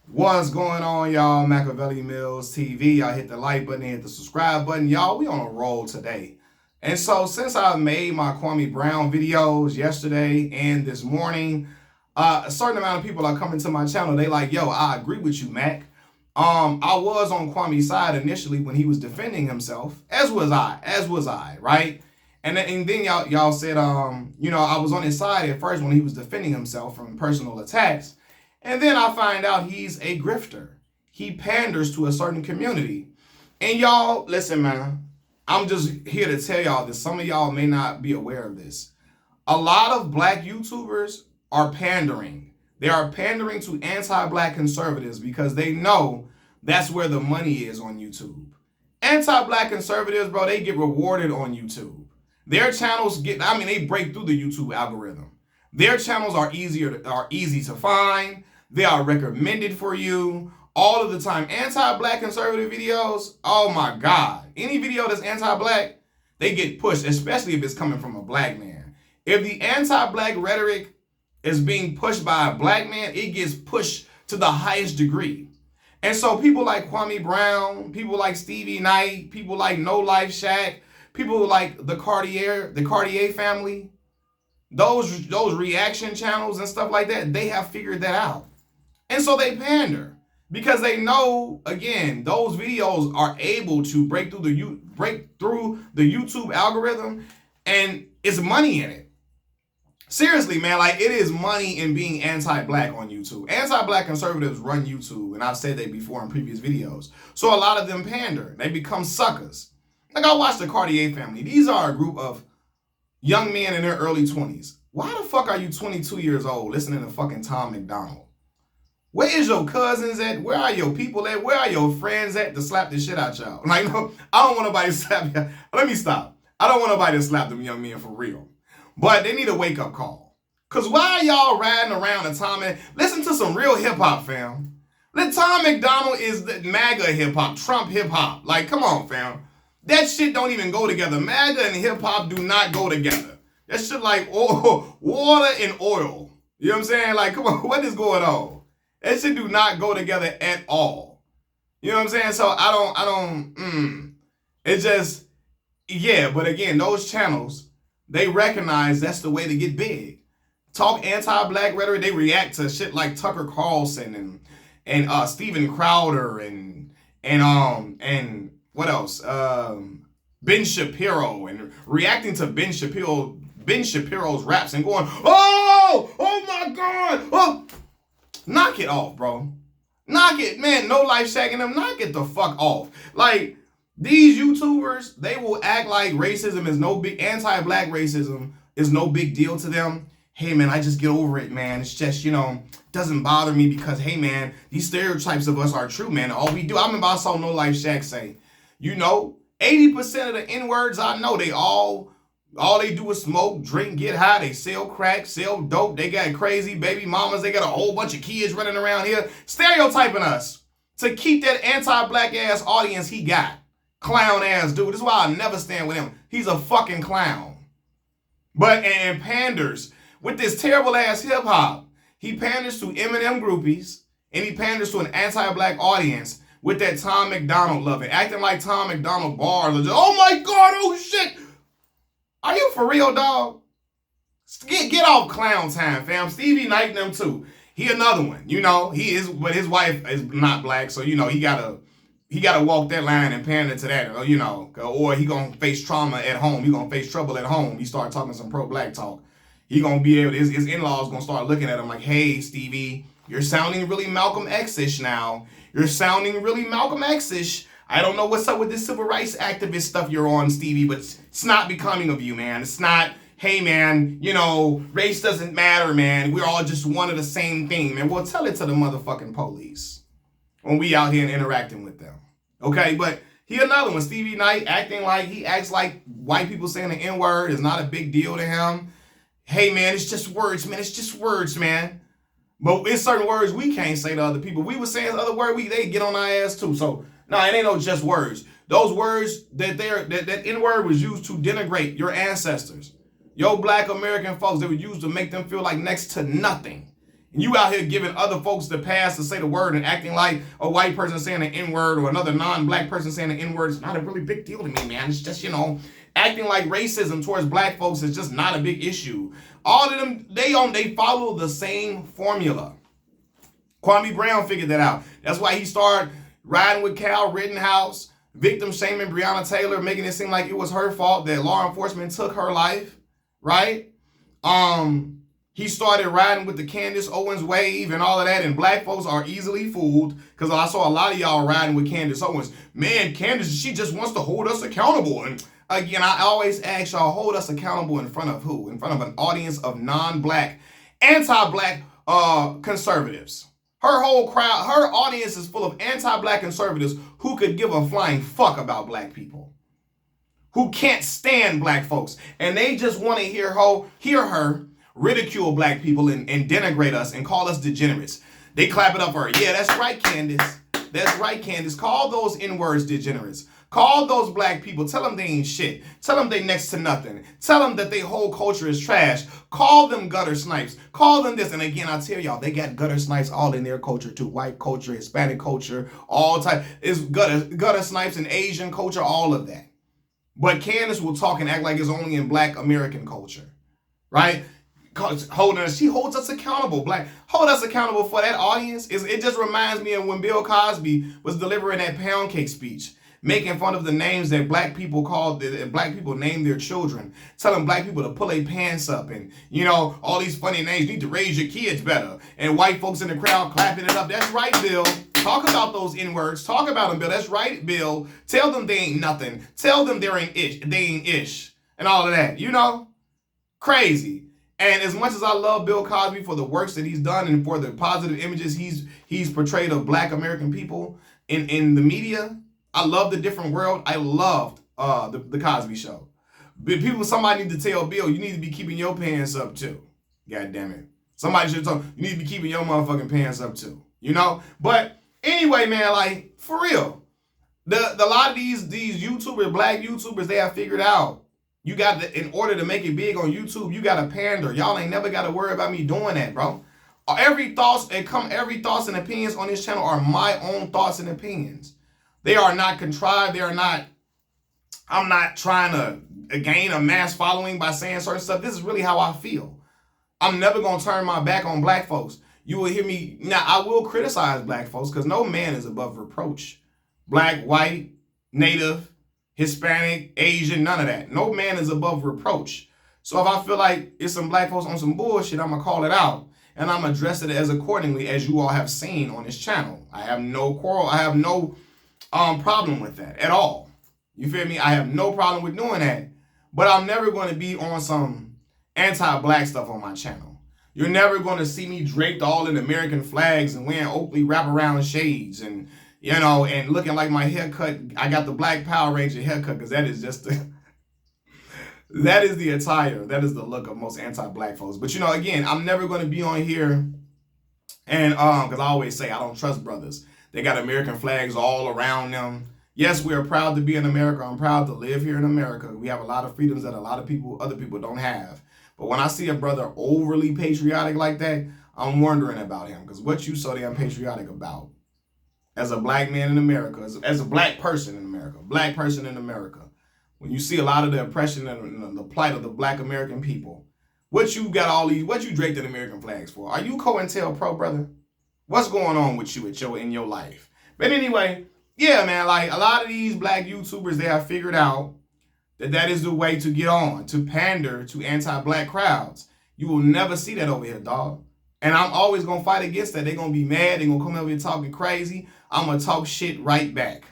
What's going on, y'all? Machiavelli Mills TV. Y'all hit the like button, hit the subscribe button. Y'all, we on a roll today. And so since I made my Kwame Brown videos yesterday and this morning, a certain amount of people are coming to my channel. They like, yo, I agree with you, Mac. I was on Kwame's side initially when he was defending himself, as was I, right? And then y'all said, I was on his side at first when he was defending himself from personal attacks. And then I find out he's a grifter. He panders to a certain community. And y'all, listen, man, I'm just here to tell y'all this. Some of y'all may not be aware of this. A lot of black YouTubers are pandering. They are pandering to anti-black conservatives because they know that's where the money is on YouTube. Anti-black conservatives, bro, they get rewarded on YouTube. Their channels they break through the YouTube algorithm. Their channels are easy to find. They are recommended for you all of the time. Anti-black conservative videos, oh my God. Any video that's anti-black, they get pushed, especially if it's coming from a black man. If the anti-black rhetoric is being pushed by a black man, it gets pushed to the highest degree. And so people like Kwame Brown, people like Stevie Knight, people like No Life Shaq, people like the Cartier family, those reaction channels and stuff like that, they have figured that out. And so they pander because they know, again, those videos are able to break through the YouTube algorithm, and it's money in it. Seriously, man, like it is money in being anti-black on YouTube. Anti-black conservatives run YouTube, and I've said that before in previous videos. So a lot of them pander. They become suckers. Like I watched the Cartier family. These are a group of young men in their early 20s. Why the fuck are you 22 years old listening to fucking Tom McDonald? Where is your cousins at? Where are your people at? Where are your friends at to slap the shit out y'all? Like, no, I don't want nobody to slap you. Let me stop. I don't want nobody to slap them young men for real. But they need a wake-up call. Because why are y'all riding around the Tom and listen to some real hip-hop, fam. The Tom McDonald is the MAGA hip-hop, Trump hip-hop. Like, come on, fam. That shit don't even go together. MAGA and hip-hop do not go together. That shit like water and oil. You know what I'm saying? Like, come on, what is going on? That shit do not go together at all. You know what I'm saying? So it's just, yeah, but again, those channels, they recognize that's the way to get big. Talk anti-black rhetoric, they react to shit like Tucker Carlson and Steven Crowder and what else? Ben Shapiro, and reacting to Ben Shapiro's raps and going, oh my God, oh. Knock it off, bro. Knock it, man. No Life Shaq them. Knock it the fuck off. Like, these YouTubers, they will act like racism is no big, anti-black racism is no big deal to them. Hey, man, I just get over it, man. It's just, doesn't bother me because, hey, man, these stereotypes of us are true, man. All we do, I remember I saw No Life Shaq say, 80% of the N-words I know, all they do is smoke, drink, get high. They sell crack, sell dope. They got crazy baby mamas. They got a whole bunch of kids running around here stereotyping us to keep that anti-black ass audience he got. Clown ass dude. This is why I never stand with him. He's a fucking clown. But, and panders with this terrible ass hip hop. He panders to Eminem groupies and he panders to an anti-black audience with that Tom McDonald loving. Acting like Tom McDonald bars. Oh my God, oh shit. Are you for real, dog? Get off clown time, fam. Stevie Knight and them too. He another one. He is, but his wife is not black, so he gotta walk that line and pander to that, or he gonna face trauma at home. He gonna face trouble at home. He start talking some pro-black talk. He gonna be able. His in-laws gonna start looking at him like, hey, Stevie, you're sounding really Malcolm X-ish now. You're sounding really Malcolm X-ish. I don't know what's up with this civil rights activist stuff you're on, Stevie, but it's not becoming of you, man. It's not, hey, man, race doesn't matter, man. We're all just one of the same thing, man. Well, tell it to the motherfucking police when we out here and interacting with them. Okay, but he another one, Stevie Knight, he acts like white people saying the N-word is not a big deal to him. Hey, man, it's just words, man. It's just words, man. But it's certain words we can't say to other people. We were saying other words, they get on our ass too, so... No, it ain't no just words. Those words that N-word was used to denigrate your ancestors. Your black American folks, they were used to make them feel like next to nothing. And you out here giving other folks the pass to say the word and acting like a white person saying the N-word or another non-black person saying the N-word is not a really big deal to me, man. It's just, acting like racism towards black folks is just not a big issue. All of them, they follow the same formula. Kwame Brown figured that out. That's why he started riding with Kyle Rittenhouse, victim shaming Breonna Taylor, making it seem like it was her fault that law enforcement took her life, right? He started riding with the Candace Owens wave and all of that, and black folks are easily fooled because I saw a lot of y'all riding with Candace Owens. Man, Candace, she just wants to hold us accountable. And again, I always ask y'all, hold us accountable in front of who? In front of an audience of non-black, anti-black conservatives. Her whole crowd, her audience is full of anti-black conservatives who could give a flying fuck about black people, who can't stand black folks, and they just want to hear her ridicule black people and denigrate us and call us degenerates. They clap it up for her. Yeah, that's right, Candace. That's right, Candace. Call those N-words degenerates. Call those black people. Tell them they ain't shit. Tell them they next to nothing. Tell them that their whole culture is trash. Call them gutter snipes. Call them this. And again, I tell y'all, they got gutter snipes all in their culture too. White culture, Hispanic culture, all type. It's gutter snipes and Asian culture, all of that. But Candace will talk and act like it's only in black American culture, right? She holds us accountable. Hold us accountable for that audience. It just reminds me of when Bill Cosby was delivering that pound cake speech, making fun of the names that black people name their children, telling black people to pull their pants up and, all these funny names. You need to raise your kids better. And white folks in the crowd clapping it up. That's right, Bill. Talk about those N-words. Talk about them, Bill. That's right, Bill. Tell them they ain't nothing. Tell them they ain't ish. And all of that. Crazy. And as much as I love Bill Cosby for the works that he's done and for the positive images he's portrayed of black American people in the media, I love the different world. I loved the Cosby Show. But somebody need to tell Bill, you need to be keeping your pants up too. God damn it. Somebody should tell you need to be keeping your motherfucking pants up too. But anyway, man, for real, the lot of these YouTubers, black YouTubers, they have figured out. In order to make it big on YouTube, you got to pander. Y'all ain't never got to worry about me doing that, bro. Every thoughts and opinions on this channel are my own thoughts and opinions. They are not contrived. I'm not trying to gain a mass following by saying certain stuff. This is really how I feel. I'm never going to turn my back on black folks. You will hear me. Now, I will criticize black folks because no man is above reproach. Black, white, native, Hispanic, Asian, none of that. No man is above reproach. So if I feel like it's some black folks on some bullshit, I'm going to call it out. And I'm going to address it as accordingly as you all have seen on this channel. I have no quarrel. I have no problem with that at all. You feel me? I have no problem with doing that. But I'm never going to be on some anti-black stuff on my channel. You're never going to see me draped all in American flags and wearing Oakley wraparound shades and and looking like my haircut. I got the Black Power Ranger haircut because that is just that is the attire. That is the look of most anti-black folks. But again, I'm never going to be on here and because I always say I don't trust brothers. They got American flags all around them. Yes, we are proud to be in America. I'm proud to live here in America. We have a lot of freedoms that other people don't have. But when I see a brother overly patriotic like that, I'm wondering about him because what you so damn patriotic about? As a black man in America, as a black person in America, when you see a lot of the oppression and the plight of the black American people, what you draped in American flags for? Are you COINTELPRO, brother? What's going on with you in your life? But anyway, yeah, man, a lot of these black YouTubers, they have figured out that is the way to get on, to pander to anti-black crowds. You will never see that over here, dog. And I'm always going to fight against that. They're going to be mad. They're going to come over here talking crazy. I'm going to talk shit right back.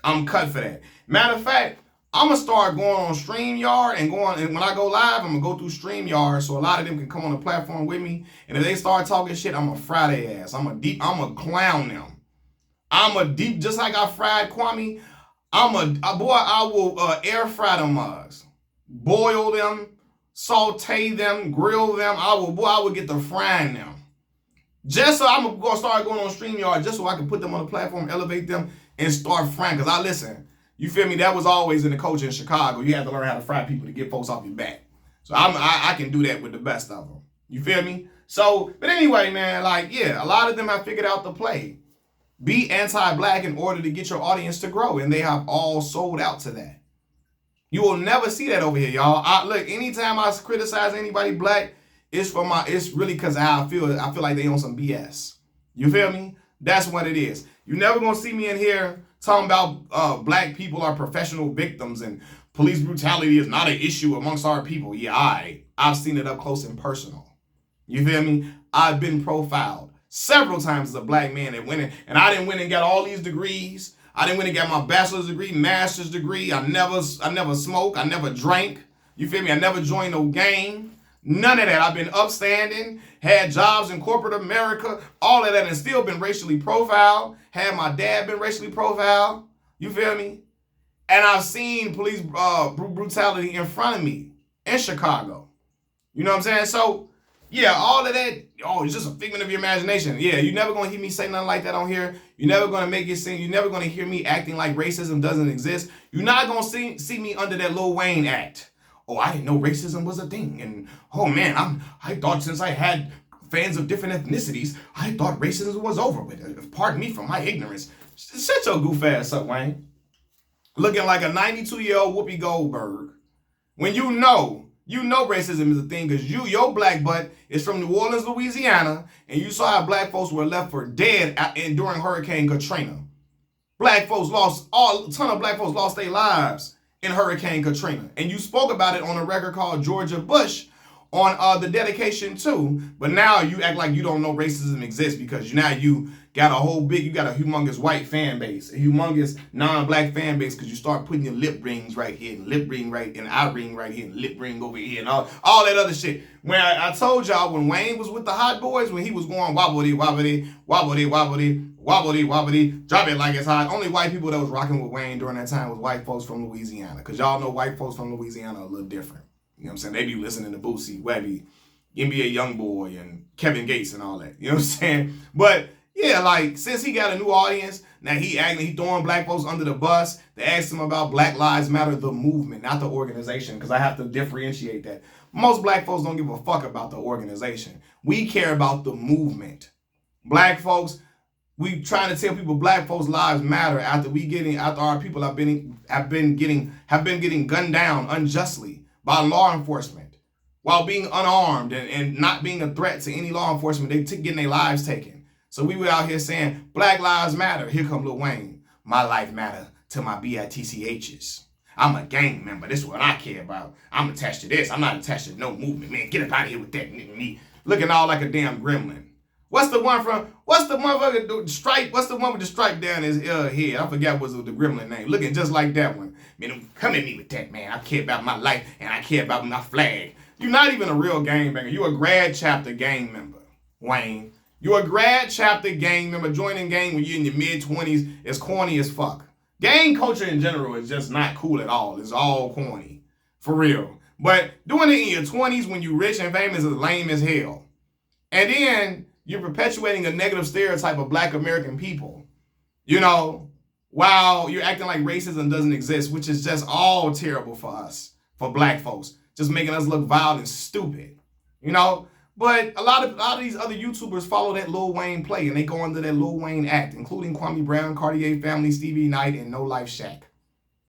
I'm cut for that. Matter of fact, I'm going to start going on StreamYard and when I go live, I'm going to go through StreamYard so a lot of them can come on the platform with me. And if they start talking shit, I'm going to fry their ass. I'm going to clown them. Just like I fried Kwame, I will air fry them mugs. Boil them, saute them, grill them. I will get the frying them. Just so I'm going to start going on StreamYard just so I can put them on the platform, elevate them, and start frying. Because I listen, you feel me? That was always in the culture in Chicago. You had to learn how to fry people to get folks off your back. So I can do that with the best of them. You feel me? So, but anyway, man, like, yeah, a lot of them have figured out the play. Be anti-black in order to get your audience to grow, and they have all sold out to that. You will never see that over here, y'all. Look, anytime I criticize anybody black, it's really because I feel like they on some BS. You feel me? That's what it is. You're never gonna see me in here talking about black people are professional victims and police brutality is not an issue amongst our people. Yeah, I've seen it up close and personal. You feel me? I've been profiled several times as a black man that went in, and I didn't win and got all these degrees. I didn't win and got my bachelor's degree, master's degree. I never smoked. I never drank. You feel me? I never joined no gang. None of that. I've been upstanding, had jobs in corporate America, all of that, and still been racially profiled. Had my dad been racially profiled. You feel me? And I've seen police brutality in front of me in Chicago. You know what I'm saying? So, yeah, all of that, it's just a figment of your imagination. Yeah, you're never going to hear me say nothing like that on here. You're never going to make it seem, you're never going to hear me acting like racism doesn't exist. You're not going to see me under that Lil Wayne act. Oh, I didn't know racism was a thing. And, oh, man, I thought since I had fans of different ethnicities, I thought racism was over with. Pardon me for my ignorance. Shut your goof ass up, Wayne. Looking like a 92-year-old Whoopi Goldberg. When you know racism is a thing because your black butt is from New Orleans, Louisiana, and you saw how black folks were left for dead during Hurricane Katrina. A ton of black folks lost their lives in Hurricane Katrina. And you spoke about it on a record called Georgia Bush on the dedication too. But now you act like you don't know racism exists because you got a humongous white fan base, a humongous non-black fan base because you start putting your lip rings right here and lip ring right and eye ring right here and lip ring over here and all that other shit. When I told y'all when Wayne was with the Hot Boys, when he was going wobbly, wobbly, wobbly, wobbly, wobbly, wobbly, drop it like it's hot. Only white people that was rocking with Wayne during that time was white folks from Louisiana because y'all know white folks from Louisiana are a little different. You know what I'm saying? They be listening to Boosie, Webby, NBA Youngboy, and Kevin Gates and all that. You know what I'm saying? But yeah, like, since he got a new audience, now he throwing black folks under the bus. They asked him about Black Lives Matter, the movement, not the organization, because I have to differentiate that. Most black folks don't give a fuck about the organization. We care about the movement. Black folks, we trying to tell people black folks' lives matter after our people have been getting gunned down unjustly by law enforcement while being unarmed and not being a threat to any law enforcement. They getting their lives taken. So we were out here saying, Black Lives Matter. Here come Lil Wayne. My life matter to my BITCHs. I'm a gang member. This is what I care about. I'm attached to this. I'm not attached to no movement. Man, get up out of here with that. Me looking all like a damn gremlin. What's the motherfucker stripe? What's the one with the stripe down his head? I forgot what's the gremlin name. Looking just like that one. Man, come at me with that, man. I care about my life and I care about my flag. You're not even a real gangbanger. You're a grad chapter gang member, Wayne. You're a grad chapter gang member. Joining gang when you're in your mid-20s is corny as fuck. Gang culture in general is just not cool at all. It's all corny. For real. But doing it in your 20s when you're rich and famous is lame as hell. And then you're perpetuating a negative stereotype of black American people. You know, while you're acting like racism doesn't exist, which is just all terrible for us, for black folks. Just making us look vile and stupid. You know? But a lot of these other YouTubers follow that Lil Wayne play and they go under that Lil Wayne act, including Kwame Brown, Cartier Family, Stevie Knight, and No Life Shaq.